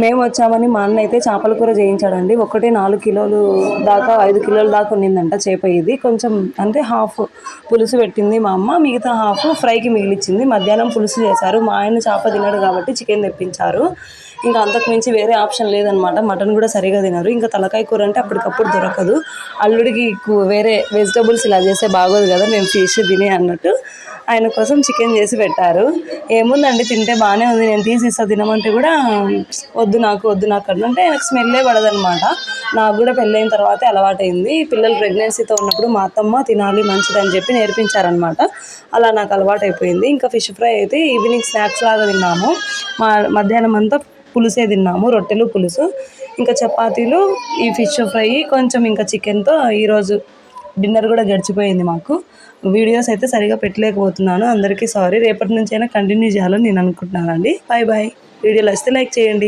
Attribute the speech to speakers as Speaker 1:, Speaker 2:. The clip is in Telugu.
Speaker 1: మేము వచ్చామని మా అన్న అయితే చేపల కూర చేయించాడండి. ఒకటే 4 కిలోలు దాకా 5 కిలోల దాకా ఉన్నిందంట చేప. ఇది కొంచెం అంటే హాఫ్ పులుసు పెట్టింది మా అమ్మ, మిగతా హాఫ్ ఫ్రైకి మిగిలిచ్చింది. మధ్యాహ్నం పులుసు చేశారు. మా ఆయన చేప తినడు కాబట్టి చికెన్ తెప్పించారు. ఇంకా అంతకు మించి వేరే ఆప్షన్ లేదనమాట. మటన్ కూడా సరిగా తినరు. ఇంకా తలకాయ కూర అంటే అప్పటికప్పుడు దొరకదు. అల్లుడికి వేరే వెజిటబుల్స్ ఇలా చేస్తే బాగోదు కదా, మేము ఫిష్ తిని అన్నట్టు ఆయన కోసం చికెన్ చేసి పెట్టారు. ఏముందండి, తింటే బాగానే ఉంది. నేను తీసిస్తా తినమంటే కూడా వద్దు నాకు అంటే నాకు స్మెల్లే పడదనమాట. నాకు కూడా పెళ్ళైన తర్వాతే అలవాటైంది. పిల్లలు ప్రెగ్నెన్సీతో ఉన్నప్పుడు మా అత్తమ్మ తినాలి మంచిదని చెప్పి నేర్పించారనమాట. అలా నాకు అలవాటైపోయింది. ఇంకా ఫిష్ ఫ్రై అయితే ఈవినింగ్ స్నాక్స్ లాగా తిన్నాము. మధ్యాహ్నం అంతా పులుసే తిన్నాము, రొట్టెలు పులుసు, ఇంకా చపాతీలు, ఈ ఫిష్ ఫ్రై, కొంచెం ఇంకా చికెన్తో ఈరోజు డిన్నర్ కూడా గడిచిపోయింది మాకు. వీడియోస్ అయితే సరిగా పెట్టలేకపోతున్నాను, అందరికీ సారీ. రేపటి నుంచి అయినా కంటిన్యూ చేయాలని నేను అనుకుంటున్నానండి. Bye bye. వీడియోలు వస్తే లైక్ చేయండి.